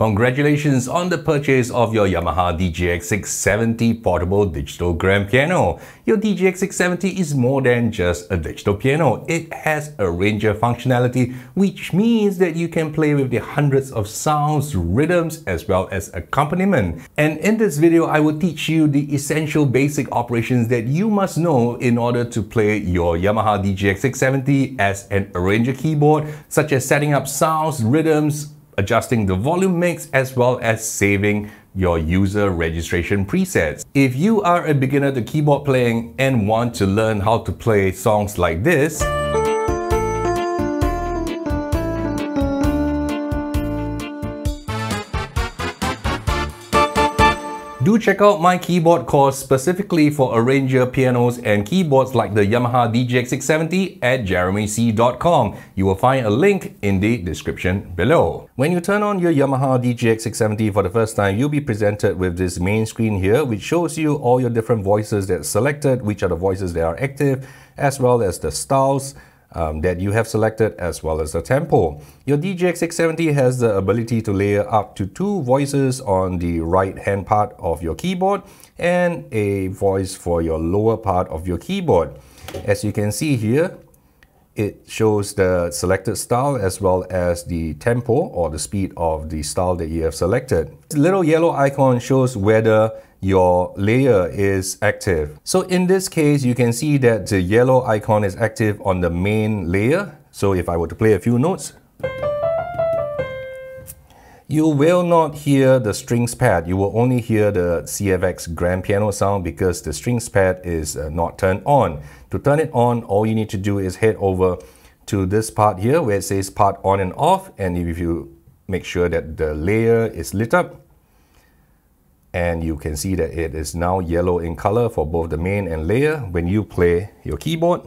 Congratulations on the purchase of your Yamaha DGX-670 portable digital grand piano. Your DGX-670 is more than just a digital piano. It has a ranger functionality, which means that you can play with the hundreds of sounds, rhythms, as well as accompaniment. And in this video, I will teach you the essential basic operations that you must know in order to play your Yamaha DGX-670 as an arranger keyboard, such as setting up sounds, rhythms, adjusting the volume mix, as well as saving your user registration presets. If you are a beginner to keyboard playing and want to learn how to play songs like this, do check out my keyboard course specifically for arranger pianos and keyboards like the Yamaha DGX-670 at jeremyc.com. You will find a link in the description below. When you turn on your Yamaha DGX-670 for the first time, you'll be presented with this main screen here, which shows you all your different voices that are selected, which are the voices that are active, as well as the styles that you have selected, as well as the tempo. Your DGX-670 has the ability to layer up to 2 voices on the right hand part of your keyboard and a voice for your lower part of your keyboard. As you can see here, it shows the selected style as well as the tempo or the speed of the style that you have selected. This little yellow icon shows whether your layer is active. So in this case, you can see that the yellow icon is active on the main layer. So if I were to play a few notes, you will not hear the strings pad. You will only hear the CFX grand piano sound because the strings pad is not turned on. To turn it on, all you need to do is head over to this part here where it says part on and off, and if you make sure that the layer is lit up, and you can see that it is now yellow in color for both the main and layer. When you play your keyboard,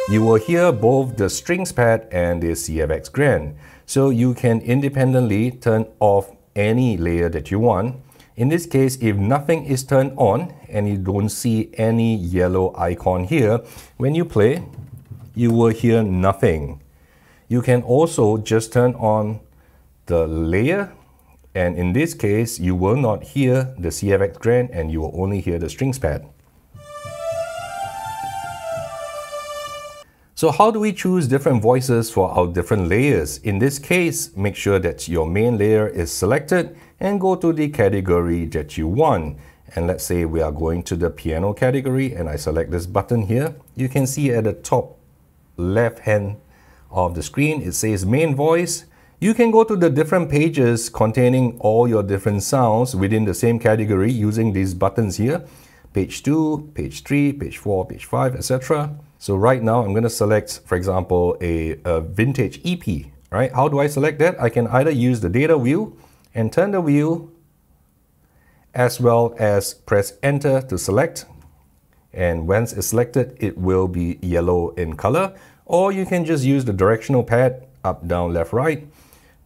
you will hear both the strings pad and the CFX grand. So you can independently turn off any layer that you want. In this case, if nothing is turned on and you don't see any yellow icon here, when you play, you will hear nothing. You can also just turn on the layer, and in this case, you will not hear the CFX grand and you will only hear the strings pad. So how do we choose different voices for our different layers? In this case, make sure that your main layer is selected and go to the category that you want. And let's say we are going to the piano category and I select this button here. You can see at the top left hand of the screen, it says main voice. You can go to the different pages containing all your different sounds within the same category using these buttons here. Page 2, page 3, page 4, page 5, etc. So right now I'm going to select, for example, a vintage EP. Right? How do I select that? I can either use the data wheel and turn the wheel, as well as press enter to select. And once it's selected, it will be yellow in color. Or you can just use the directional pad, up, down, left, right,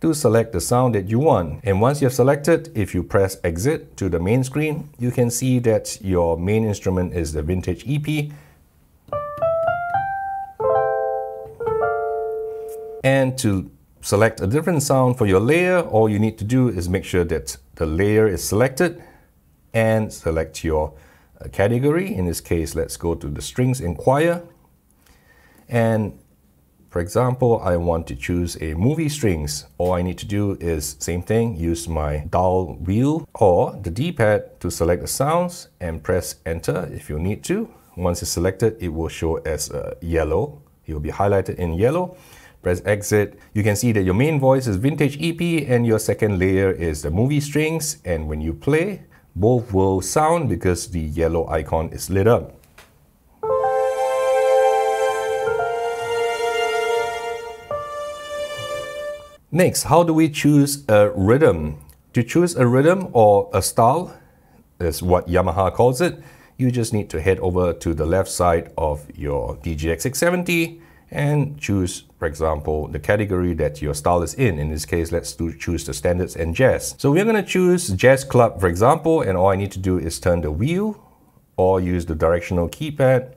to select the sound that you want. And once you've selected, if you press exit to the main screen, you can see that your main instrument is the vintage EP. And to select a different sound for your layer, all you need to do is make sure that the layer is selected and select your category. In this case, let's go to the strings and choir. And for example, I want to choose a movie strings. All I need to do is same thing, use my dial wheel or the D-pad to select the sounds and press enter if you need to. Once it's selected, it will show as yellow. It will be highlighted in yellow. Press exit. You can see that your main voice is vintage EP and your second layer is the movie strings. And when you play, both will sound because the yellow icon is lit up. Next, how do we choose a rhythm? To choose a rhythm or a style, is what Yamaha calls it, you just need to head over to the left side of your DGX-670 and choose, for example, the category that your style is in. In this case, let's choose the standards and jazz. So we're going to choose jazz club, for example, and all I need to do is turn the wheel or use the directional keypad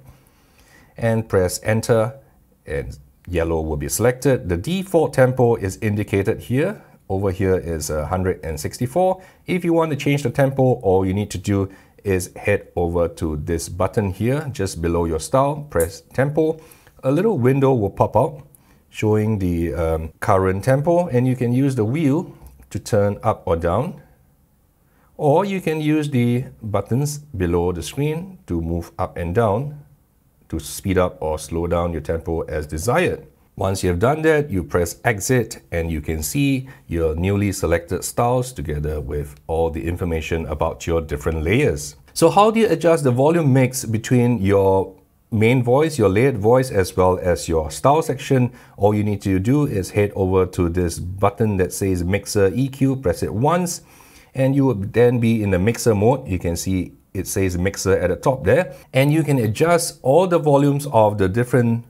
and press enter and Yellow will be selected. The default tempo is indicated here. Over here is 164. If you want to change the tempo, all you need to do is head over to this button here, just below your style, press tempo. A little window will pop up showing the current tempo, and you can use the wheel to turn up or down. Or you can use the buttons below the screen to move up and down to speed up or slow down your tempo as desired. Once you have done that, you press exit and you can see your newly selected styles together with all the information about your different layers. So how do you adjust the volume mix between your main voice, your layered voice, as well as your style section? All you need to do is head over to this button that says Mixer EQ, press it once, and you will then be in the mixer mode. You can see it says mixer at the top there, and you can adjust all the volumes of the different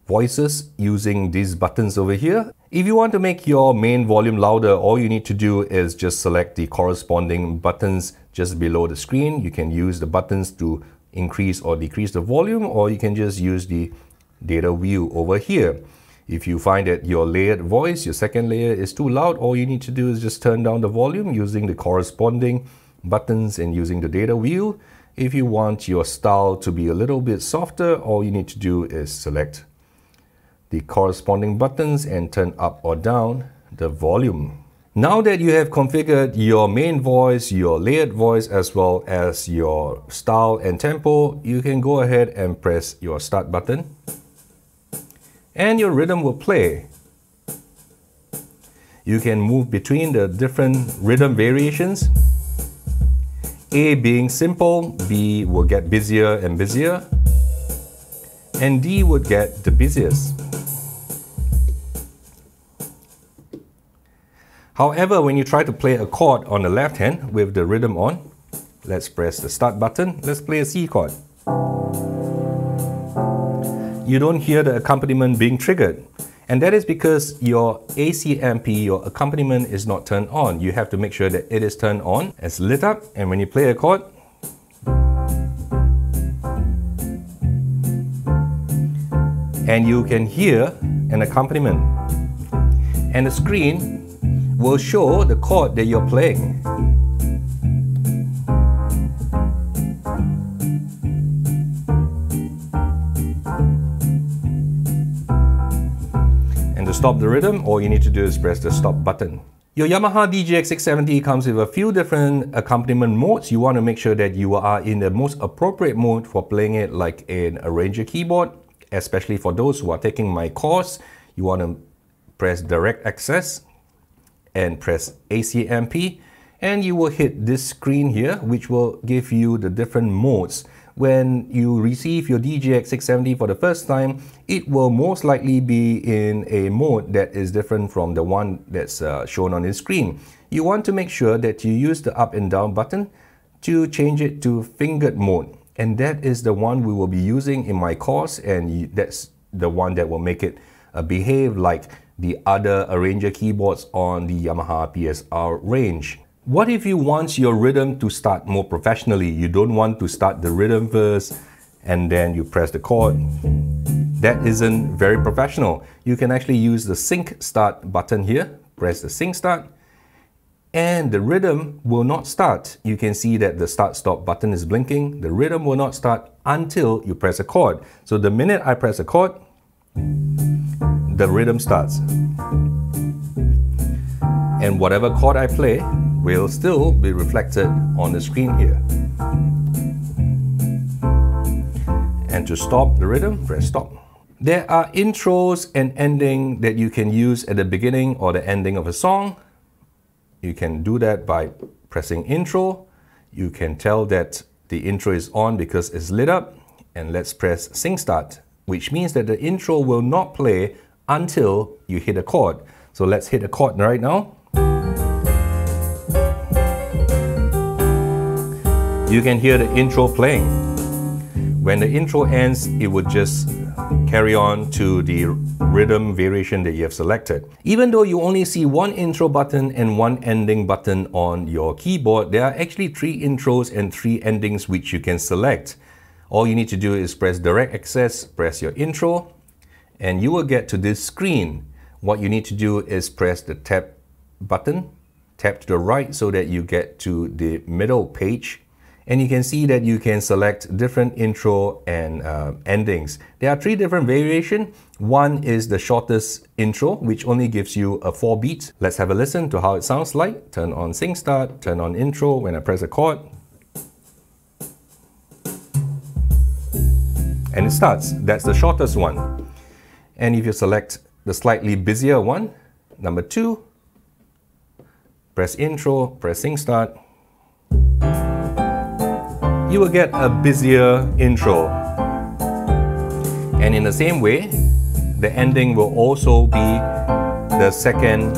voices using these buttons over here. If you want to make your main volume louder, all you need to do is just select the corresponding buttons just below the screen. You can use the buttons to increase or decrease the volume, or you can just use the data view over here. If you find that your layered voice, your second layer, is too loud, all you need to do is just turn down the volume using the corresponding buttons and using the data view. If you want your style to be a little bit softer, all you need to do is select the corresponding buttons and turn up or down the volume. Now that you have configured your main voice, your layered voice, as well as your style and tempo, you can go ahead and press your start button and your rhythm will play. You can move between the different rhythm variations. A being simple, B will get busier and busier, and D would get the busiest. However, when you try to play a chord on the left hand with the rhythm on, let's press the start button, let's play a C chord. You don't hear the accompaniment being triggered. And that is because your ACMP, your accompaniment, is not turned on. You have to make sure that it is turned on. It's lit up, and when you play a chord, and you can hear an accompaniment. And the screen will show the chord that you're playing. And to stop the rhythm, all you need to do is press the stop button. Your Yamaha DGX-670 comes with a few different accompaniment modes. You want to make sure that you are in the most appropriate mode for playing it like an arranger keyboard, especially for those who are taking my course. You want to press direct access and press ACMP, and you will hit this screen here, which will give you the different modes. When you receive your DGX-670 for the first time, it will most likely be in a mode that is different from the one that's shown on the screen. You want to make sure that you use the up and down button to change it to fingered mode, and that is the one we will be using in my course, and that's the one that will make it behave like the other arranger keyboards on the Yamaha PSR range. What if you want your rhythm to start more professionally? You don't want to start the rhythm first and then you press the chord. That isn't very professional. You can actually use the sync start button here, press the sync start, and the rhythm will not start. You can see that the start stop button is blinking. The rhythm will not start until you press a chord. So the minute I press a chord, the rhythm starts. And whatever chord I play will still be reflected on the screen here. And to stop the rhythm, press stop. There are intros and ending that you can use at the beginning or the ending of a song. You can do that by pressing intro. You can tell that the intro is on because it's lit up. And let's press sync start, which means that the intro will not play until you hit a chord. So let's hit a chord right now. You can hear the intro playing. When the intro ends, it would just carry on to the rhythm variation that you have selected. Even though you only see one intro button and one ending button on your keyboard, there are actually 3 intros and 3 endings which you can select. All you need to do is press direct access, press your intro, and you will get to this screen. What you need to do is press the tab button, tap to the right so that you get to the middle page. And you can see that you can select different intro and endings. There are 3 different variations. One is the shortest intro, which only gives you a 4 beats. Let's have a listen to how it sounds like. Turn on Sing Start, turn on intro when I press a chord. And it starts. That's the shortest one. And if you select the slightly busier one, number 2, press intro, press Sing Start, you will get a busier intro. And in the same way, the ending will also be the second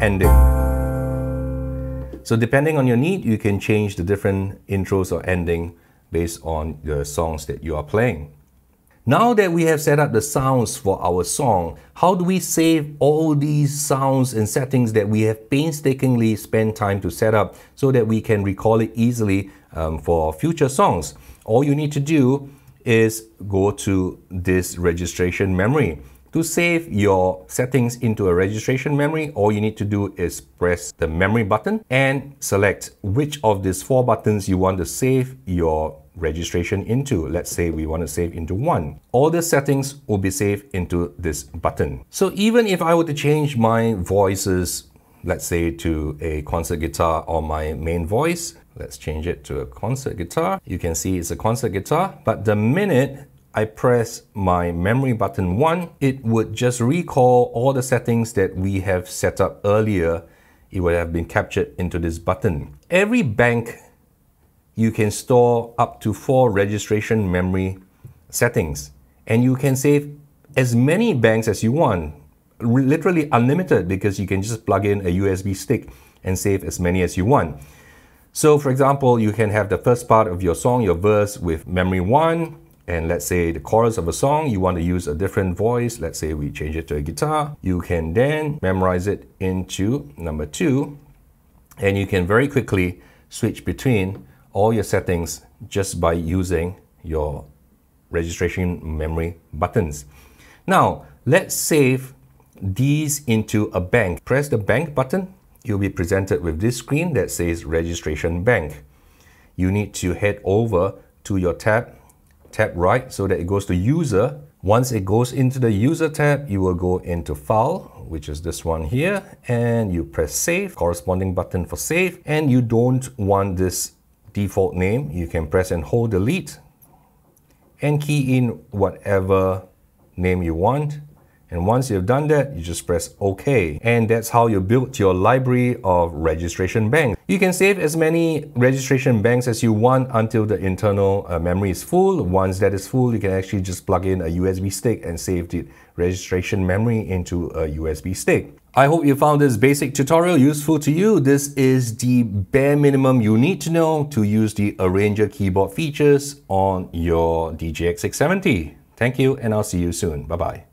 ending. So depending on your need, you can change the different intros or ending based on the songs that you are playing. Now that we have set up the sounds for our song, how do we save all these sounds and settings that we have painstakingly spent time to set up so that we can recall it easily for future songs? All you need to do is go to this registration memory. To save your settings into a registration memory, all you need to do is press the memory button and select which of these 4 buttons you want to save your registration into. Let's say we want to save into 1. All the settings will be saved into this button. So even if I were to change my voices, let's say to a concert guitar or my main voice, let's change it to a concert guitar. You can see it's a concert guitar, but the minute I press my memory button 1, it would just recall all the settings that we have set up earlier. It would have been captured into this button. Every bank, you can store up to 4 registration memory settings, and you can save as many banks as you want, literally unlimited, because you can just plug in a USB stick and save as many as you want. So for example, you can have the first part of your song, your verse, with memory 1, and let's say the chorus of a song, you want to use a different voice. Let's say we change it to a guitar. You can then memorize it into number 2, and you can very quickly switch between all your settings just by using your registration memory buttons. Now, let's save these into a bank. Press the bank button. You'll be presented with this screen that says registration bank. You need to head over to your tab right so that it goes to user. Once it goes into the user tab, you will go into file, which is this one here, and you press save, corresponding button for save, and you don't want this default name. You can press and hold delete and key in whatever name you want. And once you've done that, you just press OK. And that's how you build your library of registration banks. You can save as many registration banks as you want until the internal memory is full. Once that is full, you can actually just plug in a USB stick and save the registration memory into a USB stick. I hope you found this basic tutorial useful to you. This is the bare minimum you need to know to use the Arranger keyboard features on your DGX-670. Thank you, and I'll see you soon. Bye-bye.